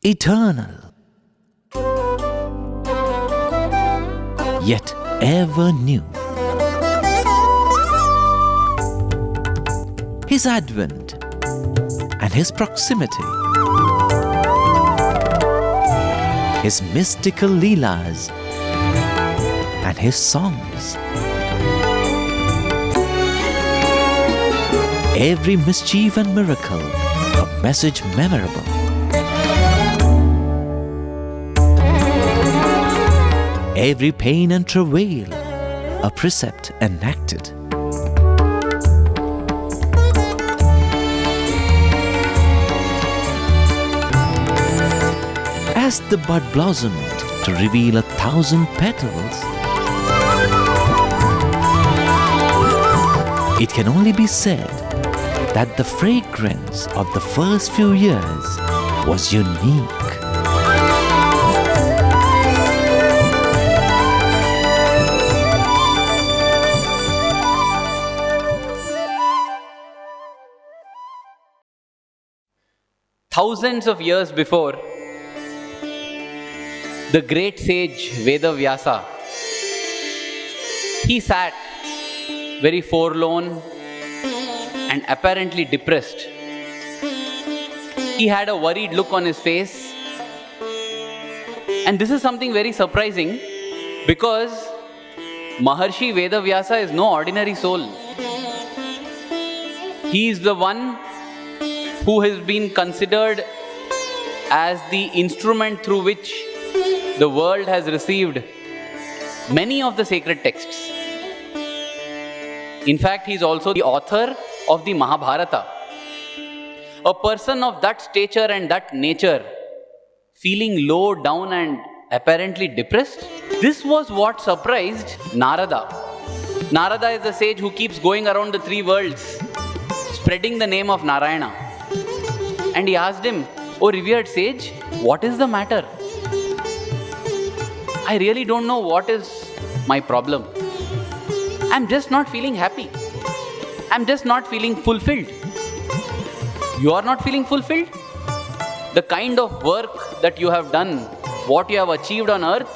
eternal, yet ever new. His advent and His proximity, His mystical leelas and His songs, every mischief and miracle a message memorable. Every pain and travail a precept enacted. As the bud blossomed to reveal 1,000 petals, it can only be said that the fragrance of the first few years was unique. Thousands of years before, the great sage Vedavyasa, he sat very forlorn and apparently depressed. He had a worried look on his face, and this is something very surprising because Maharshi Vedavyasa is no ordinary soul. He is the one who has been considered as the instrument through which the world has received many of the sacred texts. In fact, he is also the author of the Mahabharata. A person of that stature and that nature, feeling low down and apparently depressed, this was what surprised Narada. Narada is the sage who keeps going around the three worlds, spreading the name of Narayana. And he asked him, "Oh revered sage, what is the matter? I really don't know what is my problem. I'm just not feeling happy. I'm just not feeling fulfilled." You are not feeling fulfilled? The kind of work that you have done, what you have achieved on earth,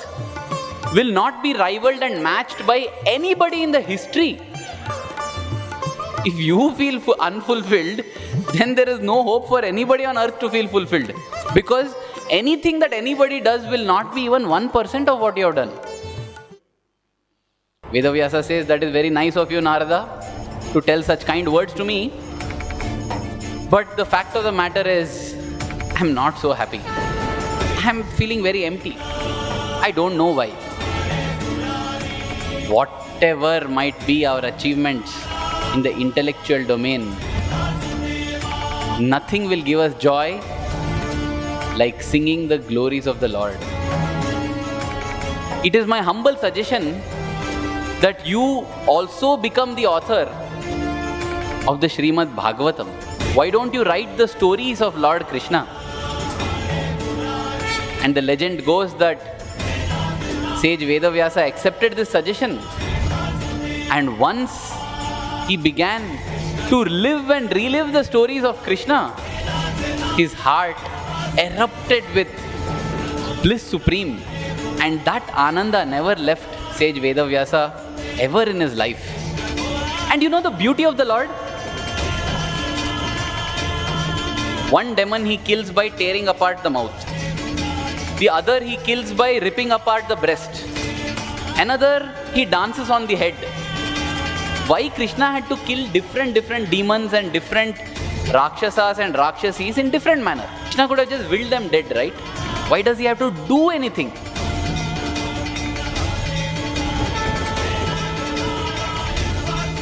will not be rivaled and matched by anybody in the history. If you feel unfulfilled, then there is no hope for anybody on earth to feel fulfilled. Because anything that anybody does will not be even 1% of what you have done. Vedavyasa says, "That is very nice of you, Narada, to tell such kind words to me. But the fact of the matter is, I'm not so happy. I'm feeling very empty. I don't know why." Whatever might be our achievements in the intellectual domain, nothing will give us joy like singing the glories of the Lord. It is my humble suggestion that you also become the author of the Srimad Bhagavatam. Why don't you write the stories of Lord Krishna? And the legend goes that sage Vedavyasa accepted this suggestion, and once he began to live and relive the stories of Krishna, his heart erupted with bliss supreme, and that Ananda never left sage Vedavyasa ever in his life. And you know the beauty of the Lord? One demon he kills by tearing apart the mouth. The other he kills by ripping apart the breast. Another he dances on the head. Why Krishna had to kill different demons and different Rakshasas and Rakshasis in different manner? Krishna could have just willed them dead, right? Why does he have to do anything?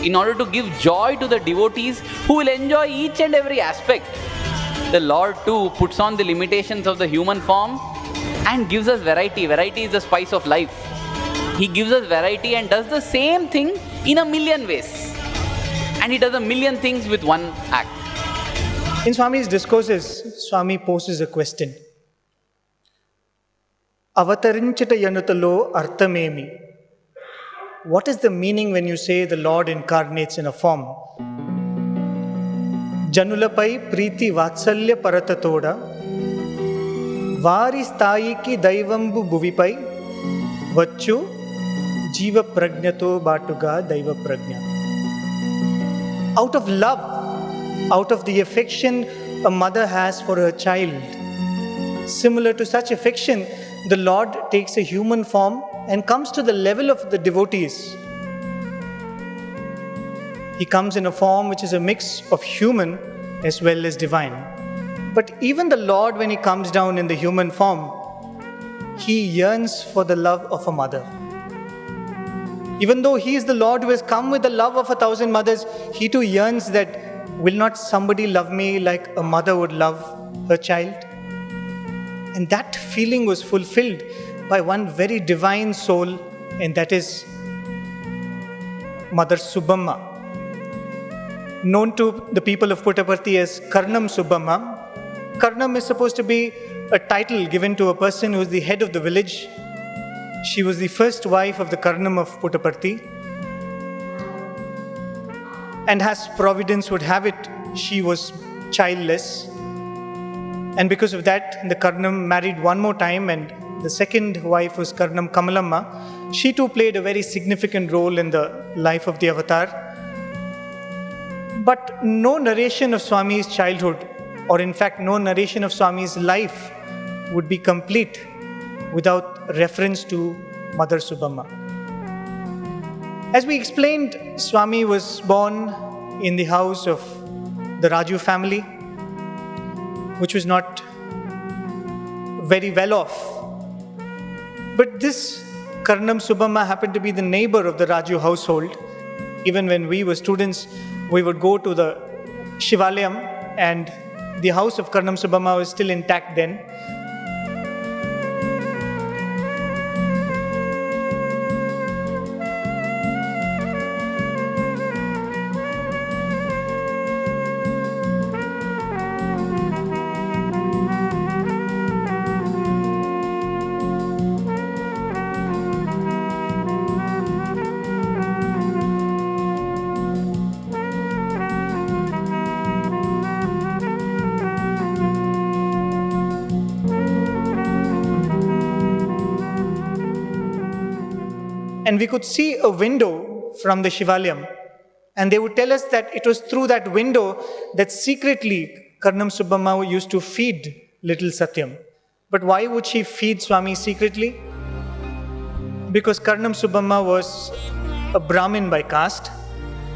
In order to give joy to the devotees who will enjoy each and every aspect, the Lord too puts on the limitations of the human form and gives us variety. Variety is the spice of life. He gives us variety and does the same thing in a million ways. And he does a million things with one act. In Swami's discourses, Swami poses a question. Avatarinchita yanutalo arthamemi. What is the meaning when you say the Lord incarnates in a form? Janulapai priti vatsalya paratatoda వారి స్థాయికి దైవంబు భువిపై వచ్చు జీవ ప్రజ్ఞతో బాటుగా దైవ ప్రజ్ఞ. Out of love, out of the affection a mother has for her child, similar to such affection, the Lord takes a human form and comes to the level of the devotees. He comes in a form which is a mix of human as well as divine. But even the Lord, when He comes down in the human form, He yearns for the love of a mother. Even though He is the Lord who has come with the love of 1,000 mothers, He too yearns that, will not somebody love me like a mother would love her child? And that feeling was fulfilled by one very divine soul, and that is Mother Subbamma, known to the people of Puttaparthi as Karnam Subbamma. Karnam is supposed to be a title given to a person who is the head of the village. She was the first wife of the Karnam of Puttaparthi. And as Providence would have it, she was childless. And because of that, the Karnam married one more time, and the second wife was Karnam Kamalamma. She too played a very significant role in the life of the avatar. But no narration of Swami's childhood, or in fact no narration of Swami's life, would be complete without reference to Mother Subbamma. As we explained, Swami was born in the house of the Raju family, which was not very well off. But this Karnam Subbamma happened to be the neighbor of the Raju household. Even when we were students, we would go to the Shivalayam, and the house of Karnam Subbamma was still intact then. And we could see a window from the Shivalayam, and they would tell us that it was through that window that secretly Karnam Subbamma used to feed little Satyam. But why would she feed Swami secretly? Because Karnam Subbamma was a Brahmin by caste,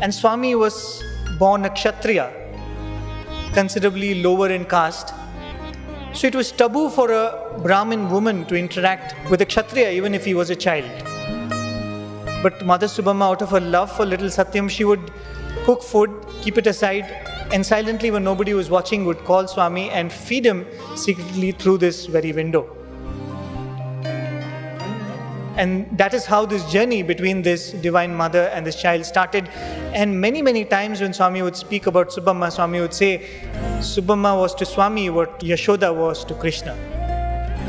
and Swami was born a Kshatriya, considerably lower in caste. So it was taboo for a Brahmin woman to interact with a Kshatriya even if he was a child. But Mother Subbamma, out of her love for little Satyam, she would cook food, keep it aside, and silently, when nobody was watching, would call Swami and feed him secretly through this very window. And that is how this journey between this Divine Mother and this child started. And many, many times when Swami would speak about Subbamma, Swami would say, Subbamma was to Swami what Yashoda was to Krishna.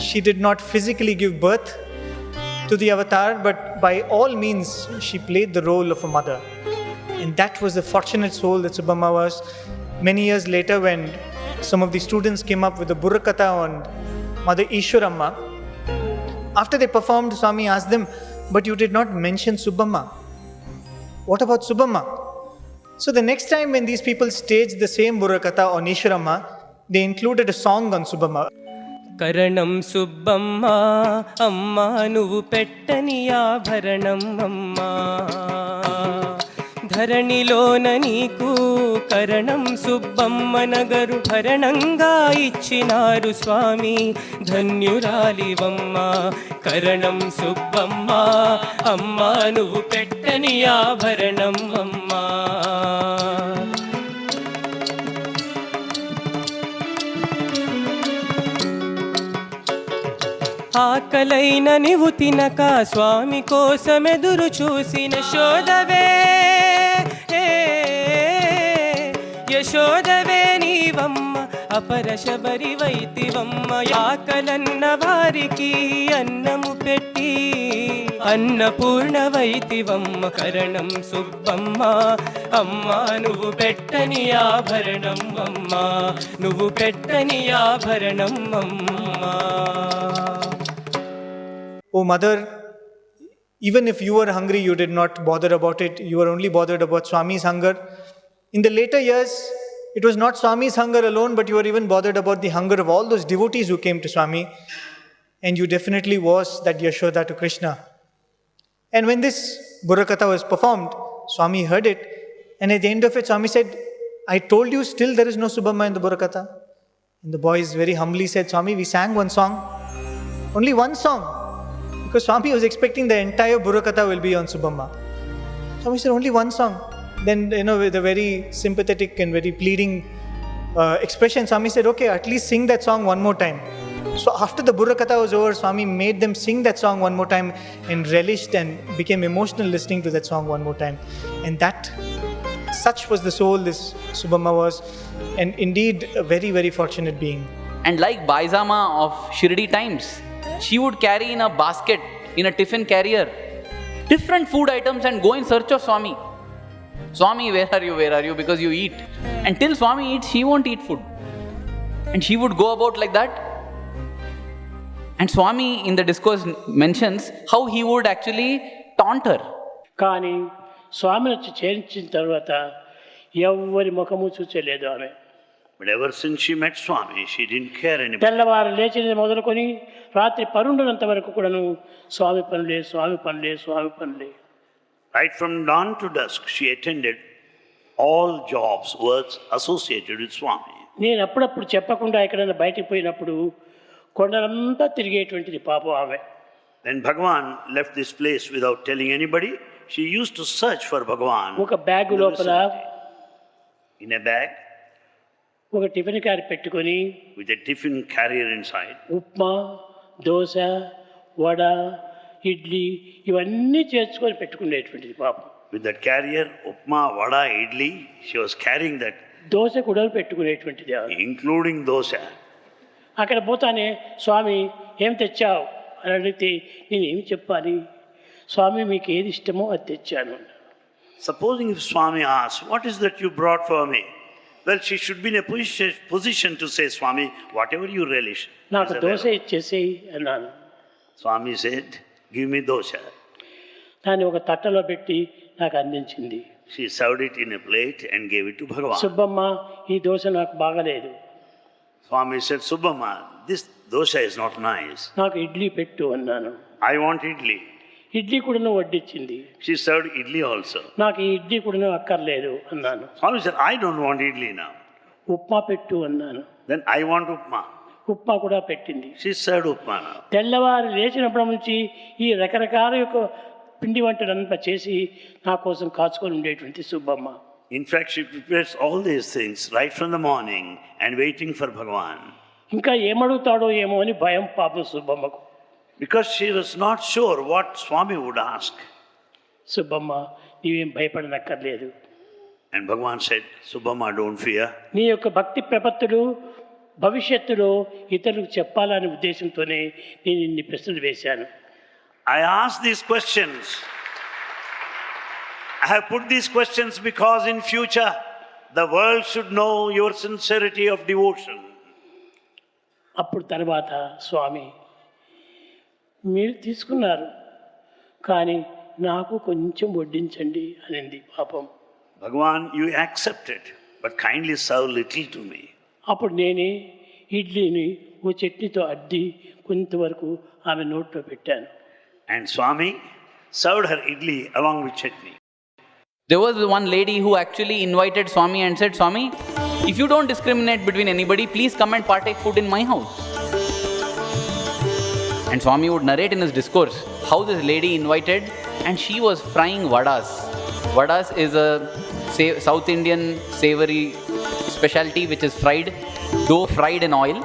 She did not physically give birth to the avatar, but by all means she played the role of a mother. And that was the fortunate soul that Subbamma was. Many years later, when some of the students came up with a Burrakatha on Mother Ishwaramma, after they performed, Swami asked them, but you did not mention Subbamma. What about Subbamma? So the next time when these people staged the same Burrakatha on Ishwaramma, they included a song on Subbamma. కరణం సుబ్బమ్మా అమ్మా నువ్వు పెట్టని ఆభరణం అమ్మా ధరణిలోన నీకు కరణం సుబ్బమ్మ నగరు భరణంగా ఇచ్చినారు స్వామి ధన్యురాలివమ్మా కరణం సుబ్బమ్మా అమ్మా నువ్వు పెట్టని ఆభరణం అమ్మా ఆకలైన నీవు తినక స్వామి కోసమెదురు చూసిన యశోదవే యశోదవే నీవమ్మ అపర శబరి వైతివమ్మ ఆకలన్న వారికి అన్నము పెట్టి అన్నపూర్ణ వైతివమ్మ కరణం సుబ్బమ్మ అమ్మ నువ్వు పెట్టని ఆభరణం అమ్మ నువ్వు పెట్టని ఆభరణం అమ్మ. Oh mother, even if you were hungry, you did not bother about it. You were only bothered about Swami's hunger. In the later years, it was not Swami's hunger alone, but you were even bothered about the hunger of all those devotees who came to Swami. And you definitely was that Yashoda to Krishna. And when this Burakatha was performed, Swami heard it. And at the end of it, Swami said, I told you still there is no Subhamma in the Burakatha. And the boys very humbly said, Swami, we sang one song. Only one song. Because Swami was expecting the entire Burakatha will be on Subhamma. Swami said, only one song. Then, with a very sympathetic and very pleading expression, Swami said, okay, at least sing that song one more time. So after the Burakatha was over, Swami made them sing that song one more time and relished and became emotional listening to that song one more time. And such was the soul this Subhamma was. And indeed, a very, very fortunate being. And like Baizama of Shirdi times, she would carry in a basket, in a tiffin carrier, different food items and go in search of Swami. Swami, where are you? Where are you? Because you eat. And till Swami eats, she won't eat food. And she would go about like that. And Swami in the discourse mentions how he would actually taunt her. కానీ స్వామిని వచ్చి చేర్చిన తర్వాత ఎవరి ముఖము చూచలేదు ఆమె. But ever since she met Swami, she didn't care anymore. తెల్లవారు లేచినది మొదలుకొని రాత్రి పరుండునంత వరకు కూడాను స్వామి పనులే స్వామి పనులే స్వామి పనులే. Right from dawn to dusk, she attended all jobs, works associated with Swami. నేను అప్పుడప్పుడు చెప్పకుండా ఎక్కడైనా బయటికి పోయినప్పుడు కొండలంతా తిరిగేటువంటిది పాపం ఆమె. When Bhagavan left this place without telling anybody, she used to search for Bhagavan. ఒక బ్యాగ్ లోపల in a bag ఒక టిఫిన్ క్యారీ పెట్టుకొని with a tiffin carrier inside. Upma, dosa, vada, idli ఇవన్నీ చేర్చుకొని పెట్టుకునేటువంటిది పాపం. With that carrier, upma, vada, idli, she was carrying that. Dosa కూడా పెట్టుకునేటువంటిది, including dosa. అక్కడ పోతానే స్వామి ఏం తెచ్చావు అని అడిగితే నేను ఏమి చెప్పాలి, స్వామి మీకు ఏది ఇష్టమో అది తెచ్చాను. Supposing if Swami asks, what is that you brought for me? Well, she should be in a position to say, Swami, whatever you relish. నాకు దోశ ఇచ్చేసేయి అన్నాను. Swami said, give me dosa. దాన్ని ఒక తట్టలో పెట్టి నాకు అందించింది. She served it in a plate and gave it to Bhagavan. Subbamma, ఈ దోశ నాకు బాగలేదు. Swami said, Subbamma, this dosa is not nice. నాకు ఇడ్లీ పెట్టు అన్నాను. I want idli. ఇడ్లీ కూడా వడ్డించింది. She served idli also. నాకు ఈ ఇడ్లీ కూడా అక్కర్లేదు అన్నాను. Swami said, I don't want idli now. Upma పెట్టు అన్నాను. Then I want upma. Upma కూడా పెట్టింది. She served upma now. తెల్లవారు లేచినప్పటి నుంచి ఈ రకరకాల యొక్క పిండి వంటలంతా చేసి నా కోసం కాచుకొని ఉండేటువంటి Subbamma. In fact, she prepares all these things right from the morning and waiting for Bhagavan. ఇంకా ఏమడుగుతాడో ఏమో అని భయం పాపం సుబ్బమ్మకు. Because she was not sure what Swami would ask. Subbamma, నీవేం భయపడనక్కర్లేదు. And Bhagavan said, Subbamma, don't fear. నీ యొక్క భక్తి ప్రపత్తులు భవిష్యత్తులో ఇతరులకు చెప్పాలనే ఉద్దేశంతోనే నేను ఇన్ని ప్రశ్నలు వేశాను. I asked these questions. I have put these questions because in future the world should know your sincerity of devotion. అప్పుడు తర్వాత స్వామి, మీరు తీసుకున్నారు కానీ నాకు కొంచెం వడ్డించండి అనింది పాపం. Bhagavan, you accepted, but kindly serve little to me. అప్పుడు నేనే ఇడ్లీని ఓ చట్నీతో అద్ది కొంతవరకు ఆమె నోట్లో పెట్టాను. And Swami served her idli along with chutney. There was one lady who actually invited Swami and said, Swami, if you don't discriminate between anybody, please come and partake food in my house. And Swami would narrate in his discourse how this lady invited, and she was frying vadas. Vadas is a South Indian savory specialty which is fried, dough fried in oil.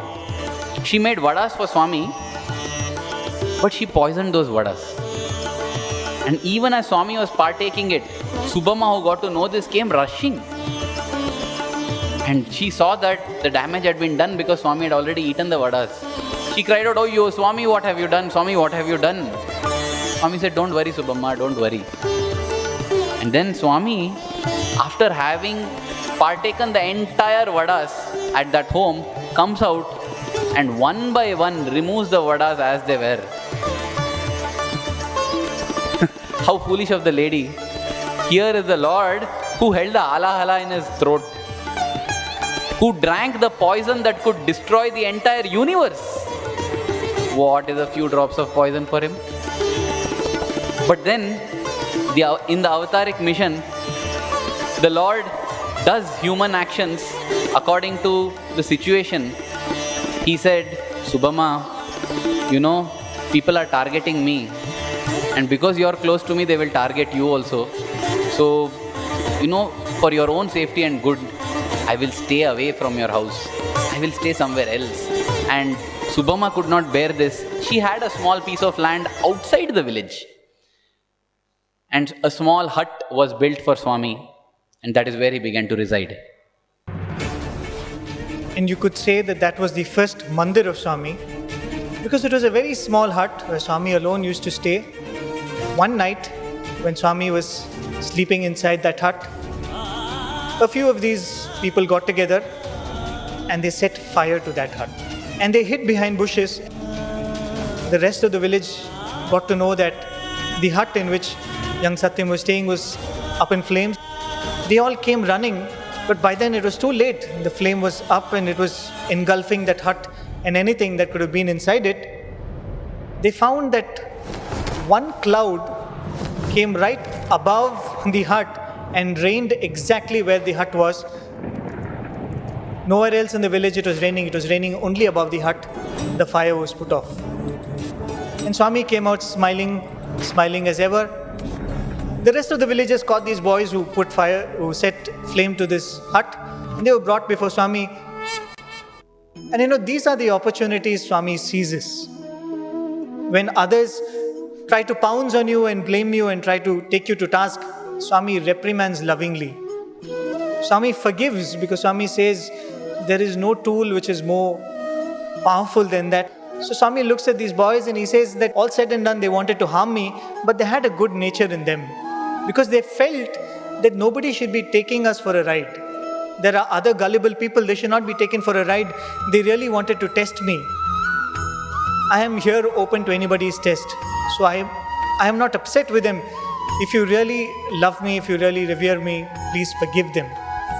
She made vadas for Swami, but she poisoned those vadas. And even as Swami was partaking it, Subbamma, who got to know this, came rushing. And she saw that the damage had been done because Swami had already eaten the vadas. She cried out, "Oh, you, Swami, what have you done? Swami, what have you done?" Swami said, "Don't worry, Subhamma, don't worry." And then Swami, after having partaken the entire vadas at that home, comes out and one by one removes the vadas as they were. How foolish of the lady. Here is the Lord who held the alahala in his throat, who drank the poison that could destroy the entire universe. What is a few drops of poison for him? But then, in the avataric mission, the Lord does human actions according to the situation. He said, "Subhamma, you know, people are targeting me. And because you are close to me, they will target you also. So, you know, for your own safety and good, I will stay away from your house. I will stay somewhere else." And Subhamma could not bear this. She had a small piece of land outside the village. And a small hut was built for Swami. And that is where he began to reside. And you could say that that was the first mandir of Swami, because it was a very small hut where Swami alone used to stay. One night, when Swami was sleeping inside that hut, a few of these people got together and they set fire to that hut. And they hid behind bushes. The rest of the village got to know that the hut in which young Satyam was staying was up in flames. They all came running, but by then it was too late. The flame was up and it was engulfing that hut and anything that could have been inside it. They found that one cloud came right above the hut and rained exactly where the hut was. Nowhere else in the village it was raining only above the hut. The fire was put off. And Swami came out smiling as ever. The rest of the villagers caught these boys who set flame to this hut, and they were brought before Swami. And you know, these are the opportunities Swami seizes. When others try to pounce on you and blame you and try to take you to task, Swami reprimands lovingly. Swami forgives, because Swami says there is no tool which is more powerful than that. So Swami looks at these boys and he says that all said and done, they wanted to harm me, but they had a good nature in them, because they felt that nobody should be taking us for a ride. There are other gullible people, they should not be taken for a ride. They really wanted to test me. I am here open to anybody's test. So I am not upset with them. If you really love me, if you really revere me, please forgive them.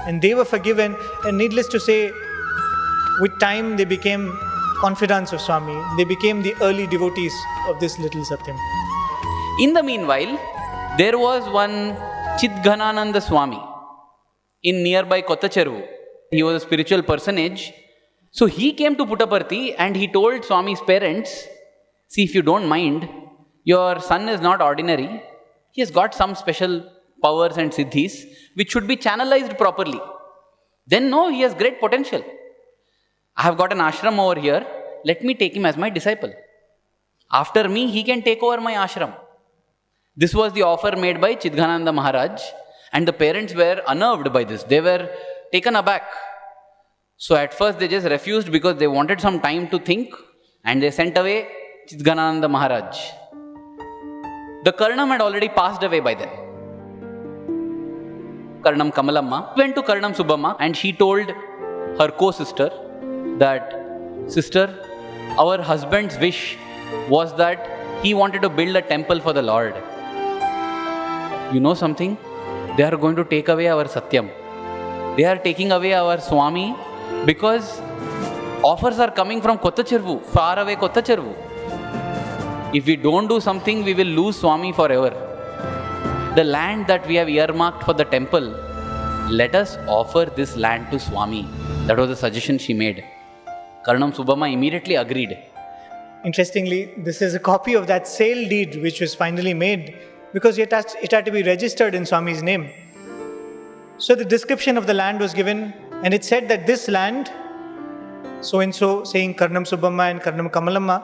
And they were forgiven, and needless to say, with time they became confidants of Swami. They became the early devotees of this little Satyam. In the meanwhile, there was one Chidghanananda Swami in nearby Kottacheru. He was a spiritual personage. So he came to Puttaparthi and he told Swami's parents, "See, if you don't mind, your son is not ordinary. He has got some special powers and siddhis which should be channelized properly. Then no, he has great potential. I have got an ashram over here. Let me take him as my disciple. After me, he can take over my ashram." This was the offer made by Chidghananda Maharaj, and the parents were unnerved by this. They were taken aback. So at first they just refused because they wanted some time to think, and they sent away Chidghananda Maharaj. The Karnam had already passed away by then. Karnam Kamalamma went to Karnam Subhamma and she told her co-sister that, "Sister, our husband's wish was that he wanted to build a temple for the Lord. You know something? They are going to take away our Satyam. They are taking away our Swami because offers are coming from Kottacheru, far away Kottacheru. If we don't do something, we will lose Swami forever. The land that we have earmarked for the temple, let us offer this land to Swami." That was the suggestion she made. Karnam Subhamma immediately agreed. Interestingly, this is a copy of that sale deed which was finally made, because it had to be registered in Swami's name. So the description of the land was given, and it said that this land, so-and-so, saying Karnam Subhamma and Karnam Kamalamma,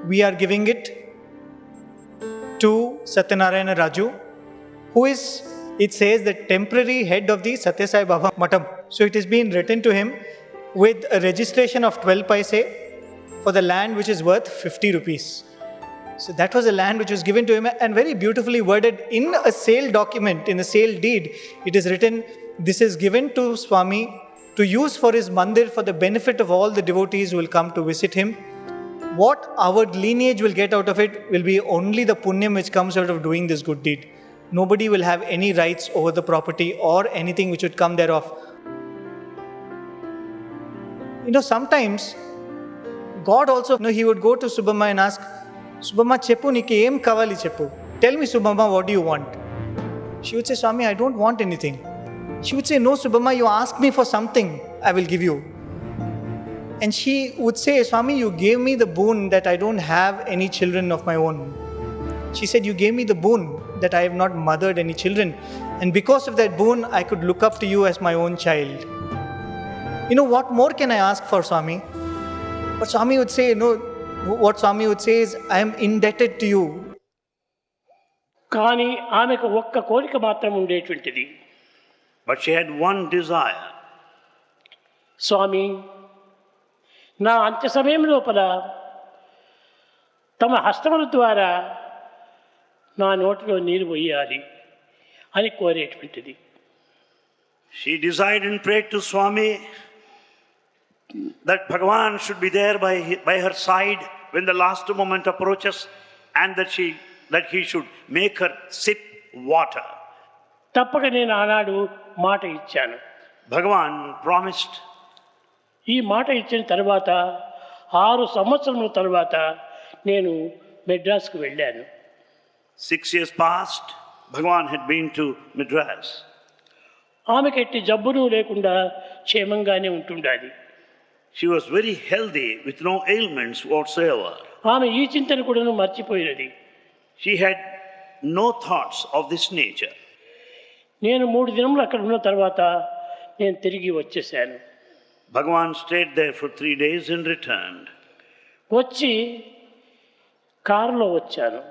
we are giving it to Satyanarayana Raju, who is, it says, the temporary head of the Sathya Sai Baba Matam. So it is being written to him with a registration of 12 paise for the land which is worth 50 rupees. So that was a land which was given to him, and very beautifully worded in a sale document, in a sale deed. It is written, this is given to Swami to use for his mandir for the benefit of all the devotees who will come to visit him. What our lineage will get out of it will be only the punyam which comes out of doing this good deed. Nobody will have any rights over the property or anything which would come thereof. Sometimes God also, he would go to Subhamma and ask, Subhamma, cheppu niki em kavali cheppu. Tell me, Subhamma, what do you want? She would say, Swami, I don't want anything. She would say, no, Subhamma, you ask me for something, I will give you. And she would say, Swami, you gave me the boon that I don't have any children of my own. She said, you gave me the boon that I have not mothered any children. And because of that boon, I could look up to you as my own child. What more can I ask for, Swami? But Swami would say, what Swami would say is, I am indebted to you. కానీ ఆమెకు ఒక్క కోరిక మాత్రం ఉండేటువంటిది. But she had one desire. స్వామి, నా అంత్య సమయం లోపల తమ హస్తముల ద్వారా నా నోటిలో నీరు పోయాలి అని కోరేటువంటిది. She desired and prayed to Swami that Bhagavan should be there by her side when the last moment approaches, and that he should make her sip water. తప్పక నేను ఆనాడు మాట ఇచ్చాను. Bhagavan promised. ఈ మాట ఇచ్చిన తర్వాత 6 సంవత్సరముల తర్వాత నేను మెడ్రాస్కు వెళ్ళాను. 6 years passed. Bhagavan had been to Madras. ఆమెకి ఎట్టి జబ్బును లేకుండా క్షేమంగానే ఉంటుండాలి. She was very healthy with no ailments whatsoever. ఆమె ఈ చింతను కూడాను మర్చిపోయినది. She had no thoughts of this nature. నేను 3 దినములు అక్కడ ఉన్న తర్వాత నేను తిరిగి వచ్చేసాను. Bhagavan stayed there for 3 days and returned. వచ్చి కారులో వచ్చాను.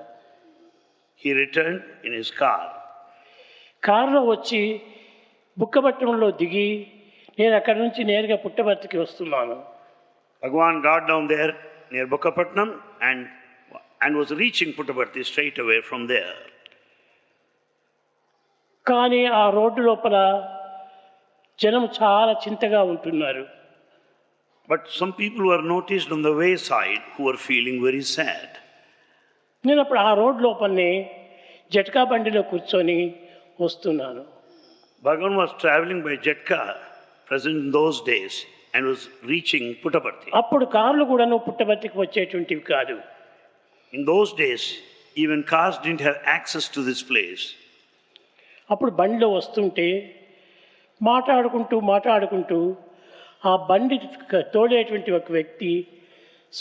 He returned in his car. కారులో వచ్చి బుక్కపట్నంలో దిగి నేను అక్కడి నుంచి నేరుగా పుట్టపర్తికి వస్తున్నాను. Bhagavan got down there near Bukkapatnam and was reaching Puttaparthi straight away from there. కానీ ఆ రోడ్డు లోపల జనం చాలా చింతగా ఉంటున్నారు. But some people were noticed on the wayside who were feeling very sad. నేను అప్పుడు ఆ రోడ్డు లోపలనే జట్కా బండిలో కూర్చొని వస్తున్నాను. Bhagavan was traveling by Jatka, present in those days, and was reaching Puttaparthi. అప్పుడు కార్లు కూడాను పుట్టపర్తికి వచ్చేటువంటివి కాదు. In those days, even cars didn't have access to this place. అప్పుడు బండిలో వస్తుంటే మాట్లాడుకుంటూ ఆ బండి తోడేటువంటి ఒక వ్యక్తి,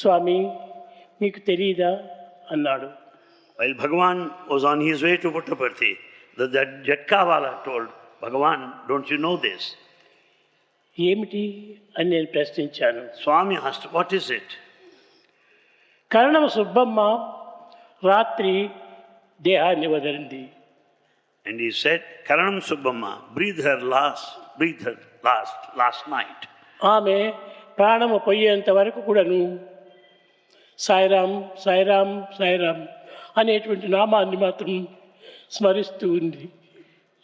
స్వామి మీకు తెలియదా అన్నాడు. While Bhagavan was on his way to Puttaparthi, that Jatkawala told Bhagavan, don't you know this? ఏమిటి అని నేను ప్రశ్నించాను. Swami asked, what is it? కరణమ Subbamma రాత్రి దేహాన్ని వదిలింది. And he said, Karanam Subbamma breathed her last night. ఆమె ప్రాణము పోయేంత వరకు కూడాను సాయిరామ్ సాయిరామ్ సాయిరామ్ అనేటువంటి నామాన్ని మాత్రం స్మరిస్తూ ఉంది.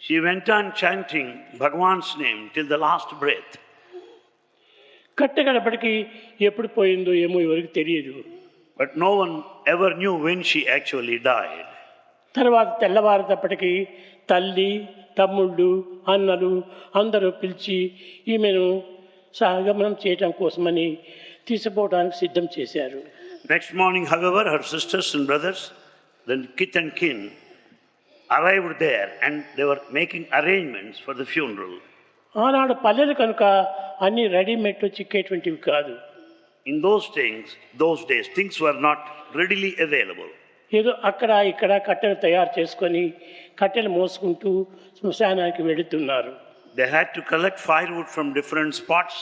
She went on chanting Bhagavan's name till the last breath. కట్టగడపటికి ఎప్పుడు పోయిందో ఏమో ఎవరికి తెలియదు. But no one ever knew when she actually died. తర్వాత తెల్లవారేటప్పటికి తల్లి, తమ్ముళ్ళు, అన్నలు అందరూ పిలిచి ఈమెను సహగమనం చేయటం కోసమని తీసుకుపోవడానికి సిద్ధం చేశారు. Next morning, however, her sisters and brothers, then kith and kin, arrived there and they were making arrangements for the funeral. ఆనాడు పల్లెలు కనుక అన్ని రెడీమేడ్లో చిక్కేటువంటివి కాదు. In those days, things were not readily available. ఏదో అక్కడ ఇక్కడ కట్టెలు తయారు చేసుకొని కట్టెలు మోసుకుంటూ శ్మశానానికి వెళుతున్నారు. They had to collect firewood from different spots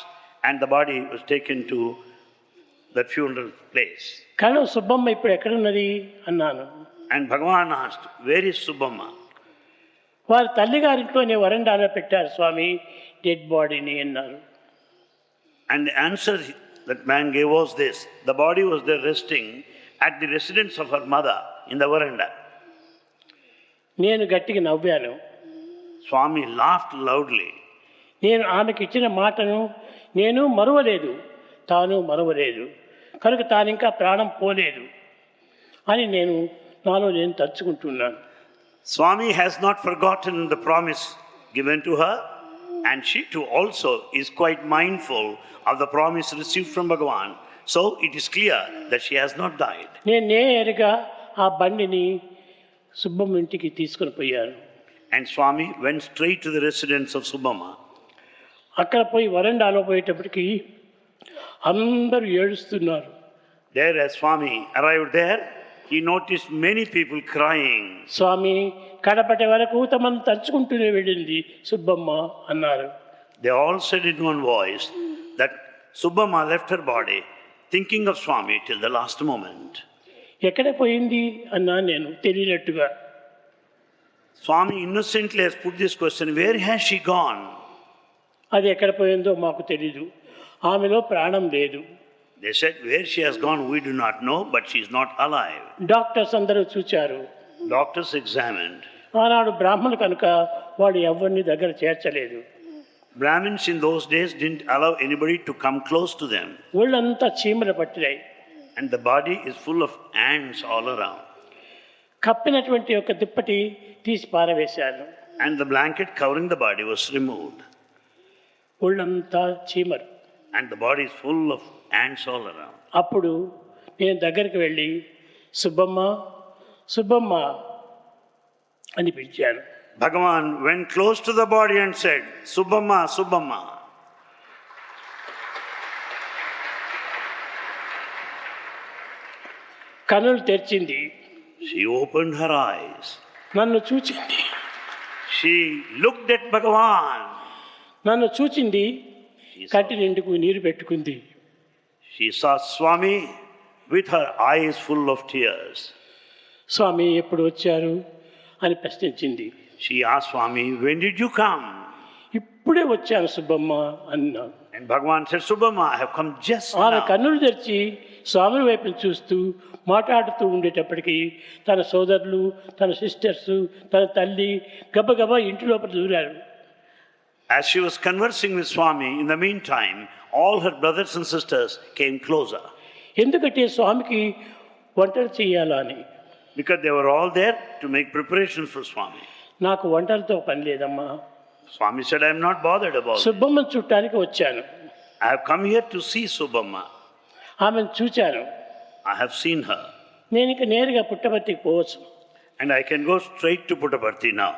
and the body was taken to that funeral place. కానీ సుబ్బమ్మ ఇప్పుడు ఎక్కడున్నది అన్నాను. And Bhagavan asked, where is Subbamma? వారి తల్లిగారింట్లోనే వరండాలో పెట్టారు స్వామి డెడ్ బాడీని అన్నారు. And the answer that man gave was this: the body was there resting at the residence of her mother in the veranda. నేను గట్టిగా నవ్వాను. Swami laughed loudly. నేను ఆమెకి ఇచ్చిన మాటను నేను మరువలేదు, తాను మరువలేదు, కనుక తాను ఇంకా ప్రాణం పోలేదు అని నాలో నేను తలుచుకుంటున్నాను. Swami has not forgotten the promise given to her, and she too also is quite mindful of the promise received from Bhagavan. So it is clear that she has not died. నేను నేరుగా ఆ బండిని సుబ్బమ్మ ఇంటికి తీసుకొని పోయాను. And Swami went straight to the residence of Subbamma. అక్కడ పోయి వరండాలో పోయేటప్పటికి అందరూ ఏడుస్తున్నారు. There, as Swami arrived there, he noticed many people crying. స్వామి కడపటి వరకు తమను తలుచుకుంటూనే వెళ్ళింది సుబ్బమ్మ అన్నారు. They all said in one voice that Subbamma left her body thinking of Swami till the last moment. ఎక్కడ పోయింది అన్నా నేను తెలియనట్టుగా. Swami innocently has put this question: where has she gone? అది ఎక్కడ పోయిందో మాకు తెలీదు, ఆమెలో ప్రాణం లేదు. They said where she has gone we do not know, but she is not alive. Doctors అందరూ చూచారు. Doctors examined. ఆనాడు బ్రాహ్మణులు కనుక వాడు ఎవరిని దగ్గర చేర్చలేదు. Brahmins in those days didn't allow anybody to come close to them. ఒళ్ళంతా చీమలు పట్టినాయి. And the body is full of ants all around. కప్పినటువంటి ఒక దుప్పటి తీసి పారవేశాను. And the blanket covering the body was removed. ఒళ్ళంతా చీమలు. And the body is full of ants all around. అప్పుడు నేను దగ్గరికి వెళ్ళి సుబ్బమ్మ సుబ్బమ్మ అని పిలిచాను. Bhagavan went close to the body and said, Subbamma, Subbamma. కన్నులు తెరిచింది. She opened her eyes. నన్ను చూచింది. She looked at Bhagavan. నన్ను చూచింది, కంటి నిండుకు నీరు పెట్టుకుంది. She saw Swami with her eyes full of tears. స్వామి ఎప్పుడు వచ్చారు అని ప్రశ్నించింది. She asked Swami, when did you come? ఇప్పుడే వచ్చాను సుబ్బమ్మ అన్నాను. And Bhagavan said, Subbamma, I have come just ఆమె now. కన్నులు తెరిచి స్వామి వైపు చూస్తూ మాట్లాడుతూ ఉండేటప్పటికీ తన సోదరులు, తన సిస్టర్స్, తన తల్లి గబగబా ఇంటి లోపల దూరారు. As she was conversing with Swami, in the meantime, all her brothers and sisters came closer. ఎందుకంటే స్వామికి వంటలు చేయాలా అని. Because they were all there to make preparations for Swami. నాకు వంటలతో పని లేదమ్మా, Swami said, I am not bothered about it. సుబ్బమ్మను చూడటానికి వచ్చాను. I have come here to see Subbamma. ఆమెను చూచాను. I have seen her. నేను ఇక నేరుగా పుట్టపర్తికి పోవచ్చు. And I can go straight to Puttaparthi now.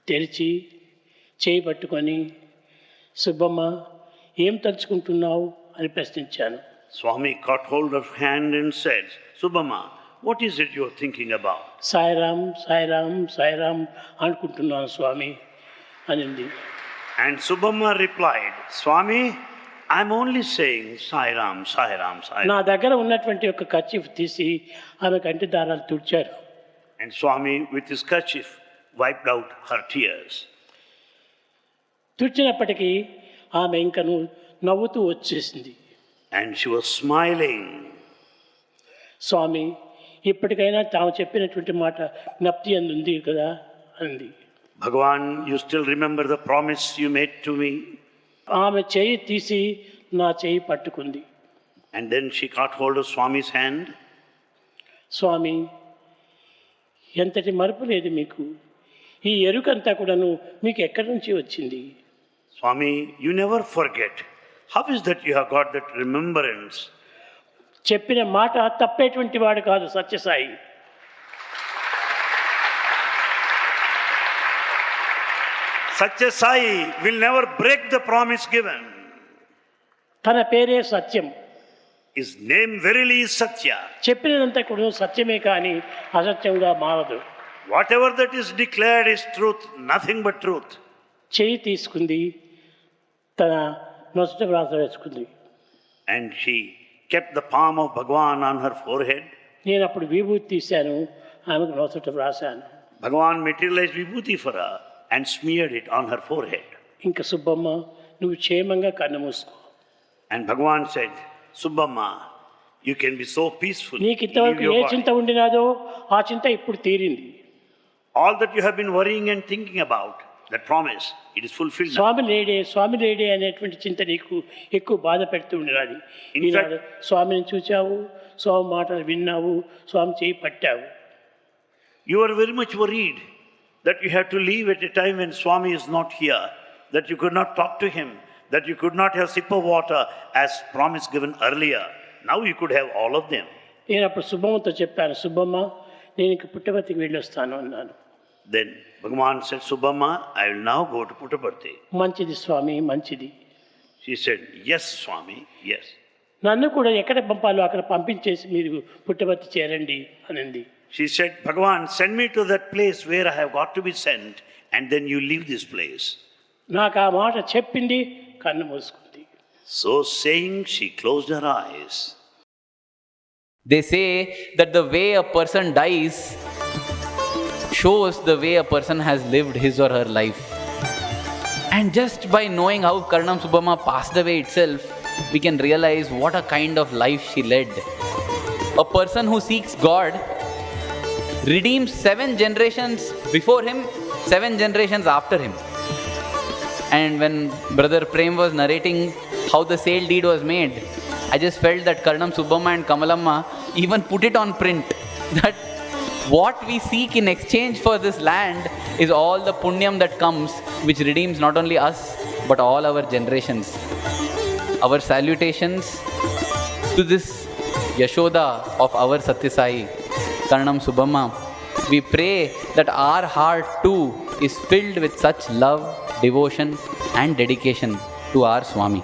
తెరిచి చేయి పట్టుకొని సుబ్బమ్మ ఏం తలుచుకుంటున్నావు అని ప్రశ్నించాను. Swami caught hold of her hand and said, Subbamma, what is it you are thinking about? Sairam Sairam Sairam అనుకుంటున్నాను స్వామి అనింది. And Subbamma replied, Swami, I am only saying Sai Ram, Sai Ram, Sai నా Ram. దగ్గర ఉన్నటువంటి ఒక కర్చీఫ్ తీసి ఆమె కంటి దారాలు తుడిచారు. And Swami, with his kerchief, wiped out her tears. తుడిచినప్పటికీ ఆమె ఇంకను నవ్వుతూ వచ్చేసింది. And she was smiling. స్వామి ఇప్పటికైనా తాము చెప్పినటువంటి మాట జ్ఞప్తి ఉంది కదా అంది. Bhagavan, you still remember the promise you made to me? ఆమె చేయి తీసి నా చేయి పట్టుకుంది. And then she caught hold of Swami's hand. స్వామి ఎంతటి మరుపు లేదు మీకు, ఈ ఎరుకంతా కూడాను మీకు ఎక్కడి నుంచి వచ్చింది? Swami, you never forget. How is that you have got that remembrance? చెప్పిన మాట తప్పేటువంటి వాడు కాదు Sathya Sai. Sathya Sai will never break the promise given. తన పేరే సత్యం. His name verily is Satya. చెప్పినంతా కూడా సత్యమే కానీ అసత్యంగా మారదు. Whatever that is declared is truth, nothing but truth. చేయి తీసుకుంది, తన నొసట వ్రాత వేసుకుంది. And she kept the palm of Bhagavan on her forehead. నేను అప్పుడు విభూతి తీశాను, ఆమెకు నొసట వ్రాసాను. Bhagavan materialized vibhuti for her and smeared it on her forehead. ఇంకా సుబ్బమ్మ నువ్వు క్షేమంగా కన్ను మూసుకో. And Bhagavan said, Subbamma, you can be so peaceful. నీకు Leave ఇంతవరకు your ఏ body. చింత ఉండినాదో ఆ చింత ఇప్పుడు తీరింది. All that you have been worrying and thinking about, that promise, it is fulfilled now. స్వామి లేడే అనేటువంటి చింత నీకు ఎక్కువ బాధ పెడుతూ ఉండినది. In fact- ఈనాడు స్వామిని చూచావు, స్వామి మాటలు విన్నావు, స్వామి చేయి పట్టావు. You are very much worried that you have to leave at a time when Swami is not here, that you could not talk to him, that you could not have sip of water as promise given earlier. Now you could have all of them. నేను అప్పుడు సుబ్బమ్మతో చెప్పాను, సుబ్బమ్మ నేను ఇంక పుట్టపర్తికి వెళ్ళొస్తాను అన్నాను. Then Bhagavan said, Subbamma, I will now go to Puttaparthi. మంచిది స్వామి, మంచిది. She said, yes, Swami, yes. నన్ను కూడా ఎక్కడ పంపాలో అక్కడ పంపించేసి మీరు పుట్టపర్తి చేరండి అనింది. She said, Bhagavan, send me to that place where I have got to be sent, and then you leave this place. నాకు ఆ మాట చెప్పింది, కన్ను మూసుకుంది. So saying, she closed her eyes. They say that the way a person dies shows the way a person has lived his or her life. And just by knowing how Karnam Subbamma passed away itself, we can realize what a kind of life she led. A person who seeks God redeems 7 generations before him, 7 generations after him. And when Brother Prem was narrating how the sale deed was made, I just felt that Karnam Subbamma and Kamalamma even put it on print, that what we seek in exchange for this land is all the punyam that comes, which redeems not only us, but all our generations. Our salutations to this Yashoda of our Sathya Sai, Karnam Subbamma. We pray that our heart too is filled with such love, devotion and dedication to our Swami.